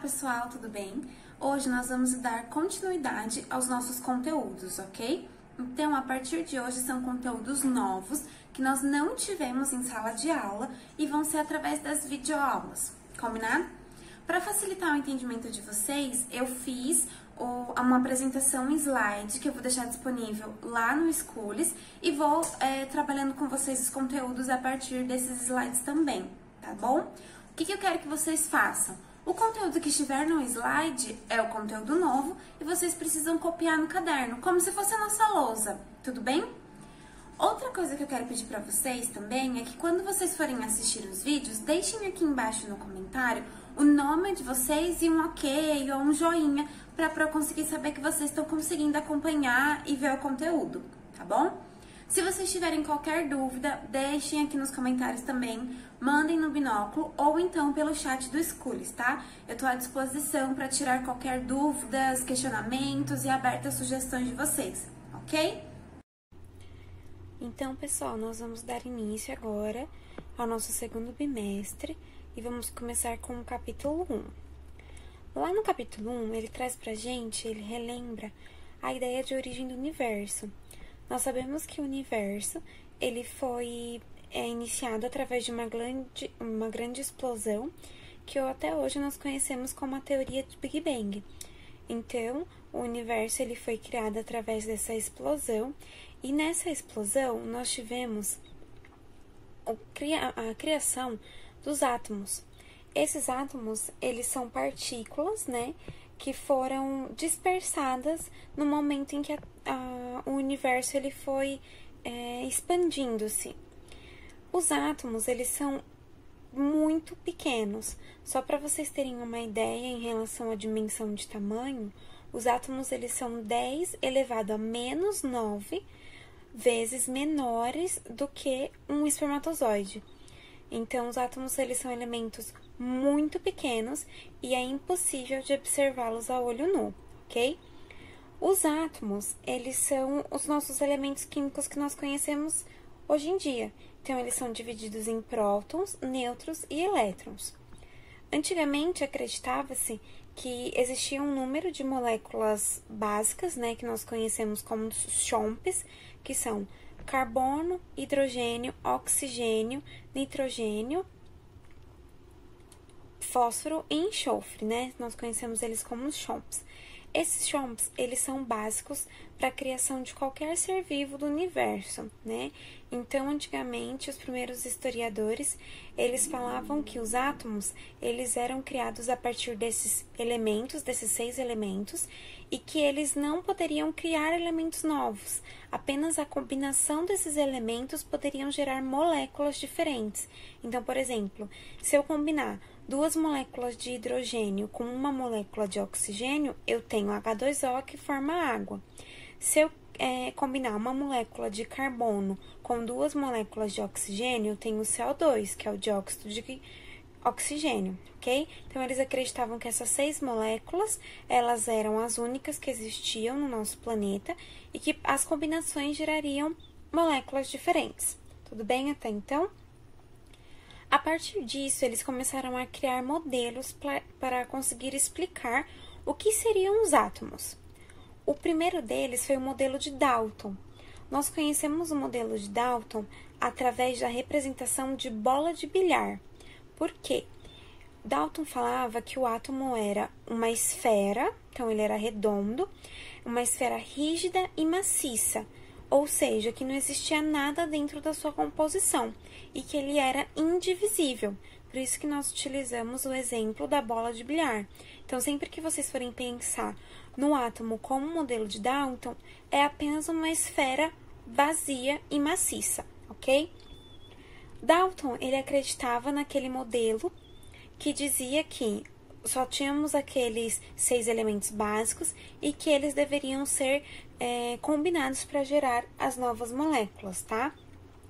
pessoal, tudo bem? Hoje nós vamos dar continuidade aos nossos conteúdos, ok? Então, a partir de hoje são conteúdos novos que nós não tivemos em sala de aula e vão ser através das videoaulas, combinado? Para facilitar o entendimento de vocês, eu fiz uma apresentação em slide que eu vou deixar disponível lá no Schools e vou trabalhando com vocês os conteúdos a partir desses slides também, tá bom? O que eu quero que vocês façam? O conteúdo que estiver no slide é o conteúdo novo e vocês precisam copiar no caderno, como se fosse a nossa lousa, tudo bem? Outra coisa que eu quero pedir para vocês também é que quando vocês forem assistir os vídeos, deixem aqui embaixo no comentário o nome de vocês e um ok ou um joinha para eu conseguir saber que vocês estão conseguindo acompanhar e ver o conteúdo, tá bom? Se vocês tiverem qualquer dúvida, deixem aqui nos comentários também, mandem no binóculo ou então pelo chat do Schools, tá? Eu tô à disposição para tirar qualquer dúvidas, questionamentos e abertas sugestões de vocês, ok? Então, pessoal, nós vamos dar início agora ao nosso segundo bimestre e vamos começar com o capítulo 1. Lá no capítulo 1, ele traz pra gente, ele relembra a ideia de origem do universo. Nós sabemos que o universo, ele foi iniciado através de uma grande explosão, que até hoje nós conhecemos como a teoria de Big Bang. Então, o universo ele foi criado através dessa explosão, e nessa explosão nós tivemos a criação dos átomos. Esses átomos, eles são partículas, né, que foram dispersadas no momento em que o universo ele foi expandindo-se. Os átomos, eles são muito pequenos. Só para vocês terem uma ideia em relação à dimensão de tamanho, os átomos eles são 10 elevado a menos 9 vezes menores do que um espermatozoide. Então, os átomos eles são elementos muito pequenos e é impossível de observá-los a olho nu, ok? Os átomos, eles são os nossos elementos químicos que nós conhecemos hoje em dia. Então, eles são divididos em prótons, nêutrons e elétrons. Antigamente, acreditava-se que existia um número de moléculas básicas, né, que nós conhecemos como os chomps, que são carbono, hidrogênio, oxigênio, nitrogênio, fósforo e enxofre, né? Nós conhecemos eles como os chomps. Esses chomps, eles são básicos para a criação de qualquer ser vivo do universo, né? Então, antigamente, os primeiros historiadores, eles falavam que os átomos, eles eram criados a partir desses elementos, desses 6 elementos, e que eles não poderiam criar elementos novos. Apenas a combinação desses elementos poderiam gerar moléculas diferentes. Então, por exemplo, se eu combinar 2 moléculas de hidrogênio com uma molécula de oxigênio, eu tenho H2O que forma água. Se eu combinar uma molécula de carbono com 2 moléculas de oxigênio, eu tenho CO2, que é o dióxido de oxigênio, ok? Então, eles acreditavam que essas 6 moléculas, elas eram as únicas que existiam no nosso planeta e que as combinações gerariam moléculas diferentes. Tudo bem até então? A partir disso, eles começaram a criar modelos para conseguir explicar o que seriam os átomos. O primeiro deles foi o modelo de Dalton. Nós conhecemos o modelo de Dalton através da representação de bola de bilhar. Por quê? Dalton falava que o átomo era uma esfera, então ele era redondo, uma esfera rígida e maciça, ou seja, que não existia nada dentro da sua composição e que ele era indivisível. Por isso que nós utilizamos o exemplo da bola de bilhar. Então, sempre que vocês forem pensar no átomo como modelo de Dalton, é apenas uma esfera vazia e maciça, ok? Dalton, ele acreditava naquele modelo que dizia que só tínhamos aqueles 6 elementos básicos e que eles deveriam ser combinados para gerar as novas moléculas, tá?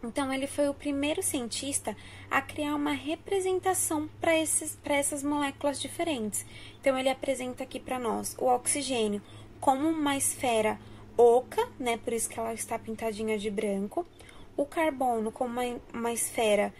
Então, ele foi o primeiro cientista a criar uma representação para essas moléculas diferentes. Então, ele apresenta aqui para nós o oxigênio como uma esfera oca, né? Por isso que ela está pintadinha de branco. O carbono como uma esfera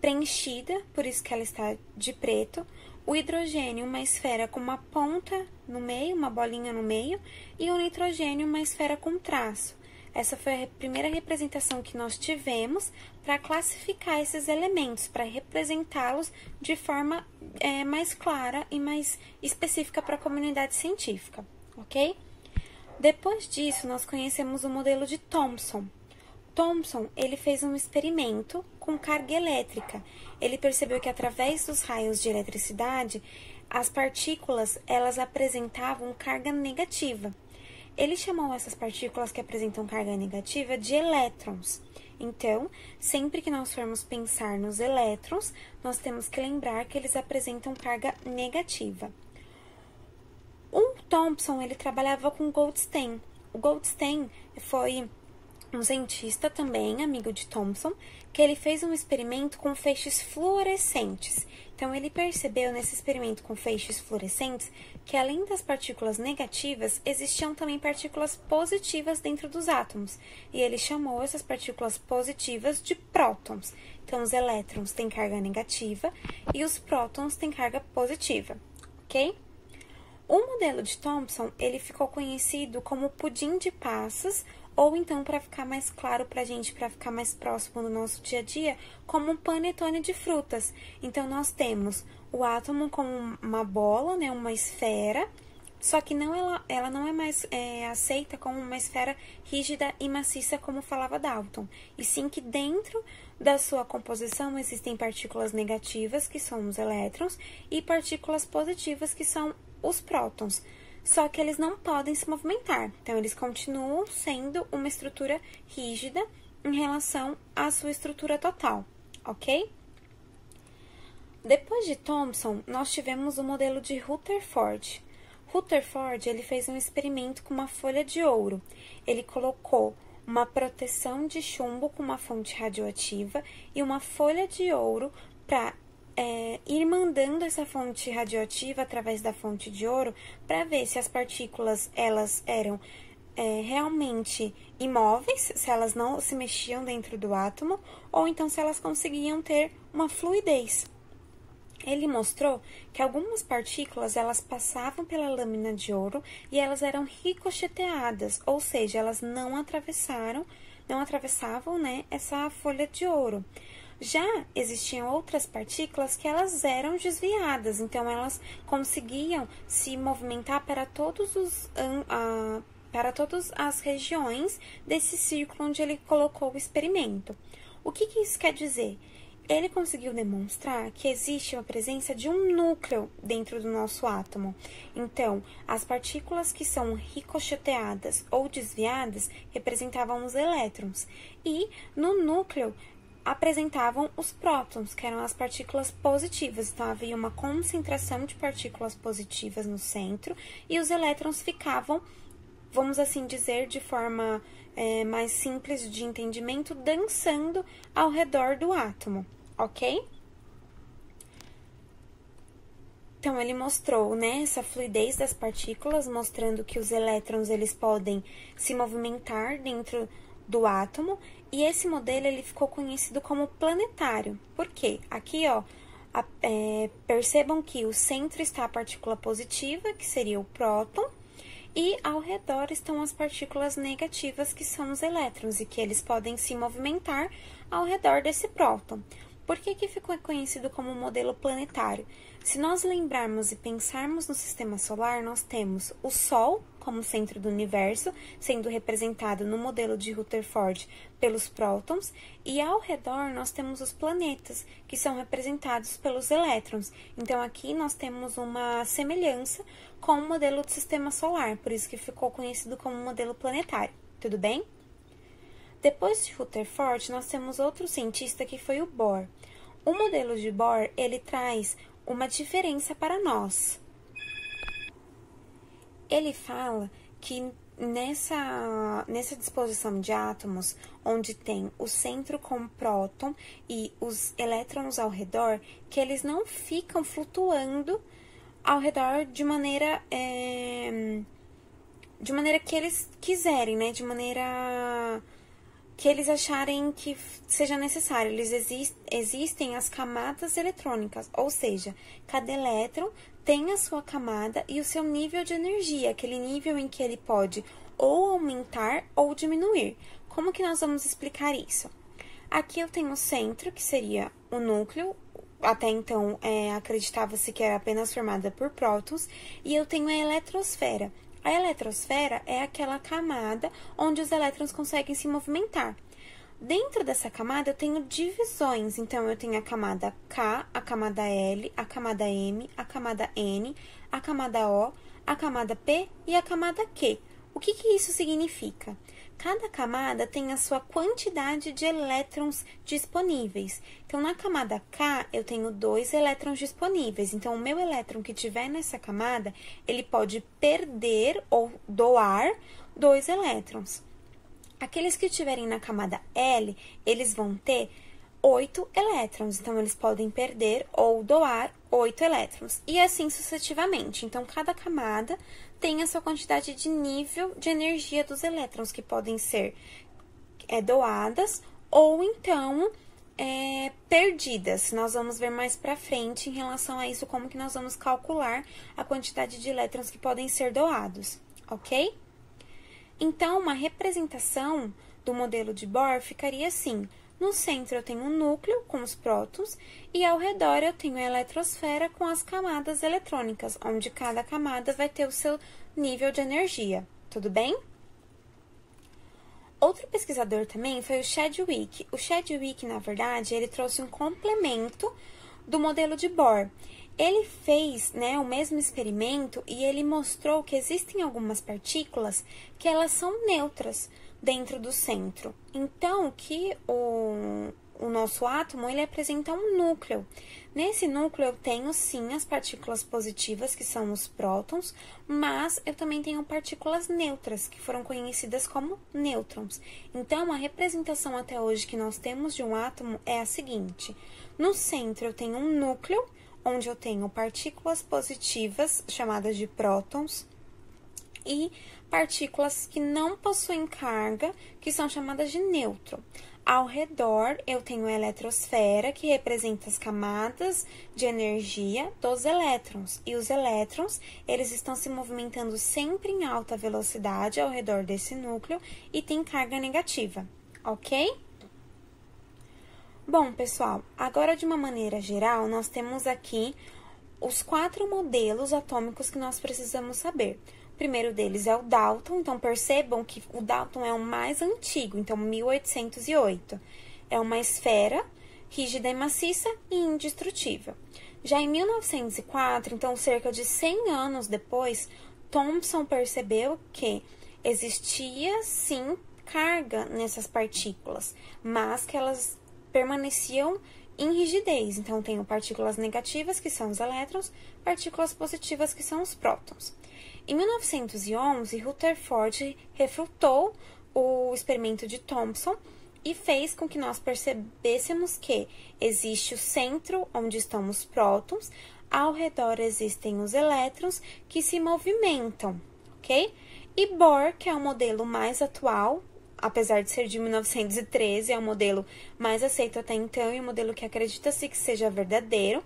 preenchida, por isso que ela está de preto. o hidrogênio, uma esfera com uma ponta no meio, uma bolinha no meio, e o nitrogênio, uma esfera com traço. Essa foi a primeira representação que nós tivemos para classificar esses elementos, para representá-los de forma mais clara e mais específica para a comunidade científica, ok? Depois disso, nós conhecemos o modelo de Thomson. Thomson, ele fez um experimento com carga elétrica. Ele percebeu que através dos raios de eletricidade, as partículas, elas apresentavam carga negativa. Ele chamou essas partículas que apresentam carga negativa de elétrons. Então, sempre que nós formos pensar nos elétrons, nós temos que lembrar que eles apresentam carga negativa. O Thomson, ele trabalhava com Goldstein. O Goldstein foi um cientista também, amigo de Thomson, que ele fez um experimento com feixes fluorescentes. Então, ele percebeu nesse experimento com feixes fluorescentes que, além das partículas negativas, existiam também partículas positivas dentro dos átomos. E ele chamou essas partículas positivas de prótons. Então, os elétrons têm carga negativa e os prótons têm carga positiva, ok? O modelo de Thomson, ele ficou conhecido como pudim de passas, ou então, para ficar mais claro para a gente, para ficar mais próximo do nosso dia a dia, como um panetone de frutas. Então, nós temos o átomo como uma bola, né, uma esfera, só que ela não é mais aceita como uma esfera rígida e maciça, como falava Dalton, e sim que dentro da sua composição existem partículas negativas, que são os elétrons, e partículas positivas, que são os prótons. Só que eles não podem se movimentar, então eles continuam sendo uma estrutura rígida em relação à sua estrutura total, ok? Depois de Thomson, nós tivemos o modelo de Rutherford. Rutherford, ele fez um experimento com uma folha de ouro. Ele colocou uma proteção de chumbo com uma fonte radioativa e uma folha de ouro para ir mandando essa fonte radioativa através da fonte de ouro para ver se as partículas elas eram realmente imóveis, se elas não se mexiam dentro do átomo, ou então se elas conseguiam ter uma fluidez. Ele mostrou que algumas partículas elas passavam pela lâmina de ouro e elas eram ricocheteadas, ou seja, elas não atravessavam, né, essa folha de ouro. Já existiam outras partículas que elas eram desviadas, então elas conseguiam se movimentar para todas as regiões desse círculo onde ele colocou o experimento. O que isso quer dizer? Ele conseguiu demonstrar que existe a presença de um núcleo dentro do nosso átomo. Então, as partículas que são ricocheteadas ou desviadas representavam os elétrons. E no núcleo apresentavam os prótons, que eram as partículas positivas. Então, havia uma concentração de partículas positivas no centro e os elétrons ficavam, vamos assim dizer, de forma mais simples de entendimento, dançando ao redor do átomo, ok? Então, ele mostrou, né, essa fluidez das partículas, mostrando que os elétrons eles podem se movimentar dentro do átomo, e esse modelo ele ficou conhecido como planetário. Por quê? Aqui, ó, percebam que o centro está a partícula positiva, que seria o próton, e ao redor estão as partículas negativas, que são os elétrons, e que eles podem se movimentar ao redor desse próton. Por que ficou conhecido como modelo planetário? Se nós lembrarmos e pensarmos no sistema solar, nós temos o Sol como centro do universo, sendo representado no modelo de Rutherford pelos prótons, e ao redor nós temos os planetas, que são representados pelos elétrons. Então, aqui nós temos uma semelhança com o modelo do sistema solar, por isso que ficou conhecido como modelo planetário, tudo bem? Depois de Rutherford, nós temos outro cientista que foi o Bohr. O modelo de Bohr, ele traz uma diferença para nós. Ele fala que nessa disposição de átomos, onde tem o centro com próton e os elétrons ao redor, que eles não ficam flutuando ao redor de maneira que eles quiserem, né? De maneira que eles acharem que seja necessário. Existem as camadas eletrônicas, ou seja, cada elétron tem a sua camada e o seu nível de energia, aquele nível em que ele pode ou aumentar ou diminuir. Como que nós vamos explicar isso? Aqui eu tenho o centro, que seria o núcleo, até então acreditava-se que era apenas formada por prótons, e eu tenho a eletrosfera. A eletrosfera é aquela camada onde os elétrons conseguem se movimentar. Dentro dessa camada eu tenho divisões, então eu tenho a camada K, a camada L, a camada M, a camada N, a camada O, a camada P e a camada Q. O que isso significa? Cada camada tem a sua quantidade de elétrons disponíveis. Então, na camada K, eu tenho 2 elétrons disponíveis. Então, o meu elétron que tiver nessa camada, ele pode perder ou doar 2 elétrons. Aqueles que estiverem na camada L, eles vão ter 8 elétrons. Então, eles podem perder ou doar 8 elétrons. E assim sucessivamente. Então, cada camada tem a sua quantidade de nível de energia dos elétrons, que podem ser doadas ou então perdidas. Nós vamos ver mais pra frente em relação a isso, como que nós vamos calcular a quantidade de elétrons que podem ser doados, ok? Então, uma representação do modelo de Bohr ficaria assim: no centro eu tenho um núcleo com os prótons e ao redor eu tenho a eletrosfera com as camadas eletrônicas, onde cada camada vai ter o seu nível de energia, tudo bem? Outro pesquisador também foi o Chadwick. O Chadwick, na verdade, ele trouxe um complemento do modelo de Bohr. Ele fez, o mesmo experimento e ele mostrou que existem algumas partículas que elas são neutras dentro do centro. Então, que o nosso átomo, ele apresenta um núcleo. Nesse núcleo, eu tenho, sim, as partículas positivas, que são os prótons, mas eu também tenho partículas neutras, que foram conhecidas como nêutrons. Então, a representação até hoje que nós temos de um átomo é a seguinte: no centro, eu tenho um núcleo, onde eu tenho partículas positivas, chamadas de prótons, e partículas que não possuem carga, que são chamadas de nêutron. Ao redor, eu tenho a eletrosfera, que representa as camadas de energia dos elétrons. E os elétrons, eles estão se movimentando sempre em alta velocidade ao redor desse núcleo e tem carga negativa, ok? Bom, pessoal, agora de uma maneira geral, nós temos aqui os 4 modelos atômicos que nós precisamos saber. O primeiro deles é o Dalton, então percebam que o Dalton é o mais antigo, então 1808. É uma esfera rígida e maciça e indestrutível. Já em 1904, então cerca de 100 anos depois, Thomson percebeu que existia sim carga nessas partículas, mas que elas permaneciam em rigidez. Então, tenho partículas negativas, que são os elétrons, partículas positivas, que são os prótons. Em 1911, Rutherford refutou o experimento de Thomson e fez com que nós percebêssemos que existe o centro, onde estão os prótons, ao redor existem os elétrons que se movimentam, ok? E Bohr, que é o modelo mais atual, apesar de ser de 1913, é o modelo mais aceito até então e o modelo que acredita-se que seja verdadeiro,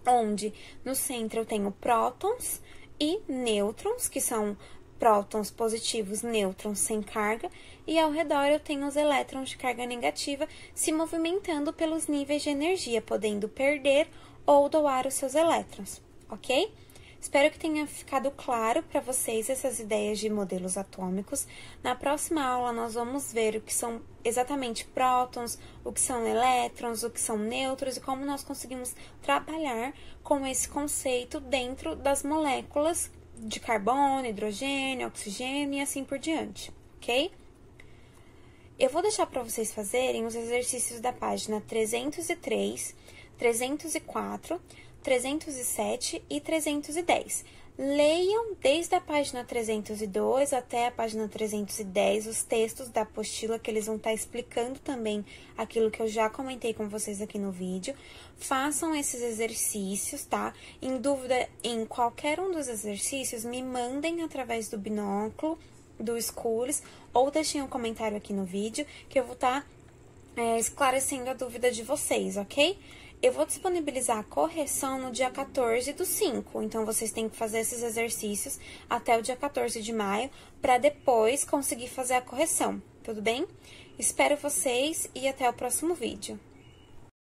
onde no centro eu tenho prótons e nêutrons, que são prótons positivos, nêutrons sem carga, e ao redor eu tenho os elétrons de carga negativa se movimentando pelos níveis de energia, podendo perder ou doar os seus elétrons, ok? Espero que tenha ficado claro para vocês essas ideias de modelos atômicos. Na próxima aula, nós vamos ver o que são exatamente prótons, o que são elétrons, o que são nêutrons e como nós conseguimos trabalhar com esse conceito dentro das moléculas de carbono, hidrogênio, oxigênio e assim por diante, ok? Eu vou deixar para vocês fazerem os exercícios da página 303, 304, 307 e 310. Leiam desde a página 302 até a página 310 os textos da apostila, que eles vão estar explicando também aquilo que eu já comentei com vocês aqui no vídeo. Façam esses exercícios, tá? Em dúvida em qualquer um dos exercícios, me mandem através do binóculo do Schools, ou deixem um comentário aqui no vídeo, que eu vou estar esclarecendo a dúvida de vocês, ok? Eu vou disponibilizar a correção no dia 14/5, então vocês têm que fazer esses exercícios até o dia 14 de maio, para depois conseguir fazer a correção, tudo bem? Espero vocês e até o próximo vídeo.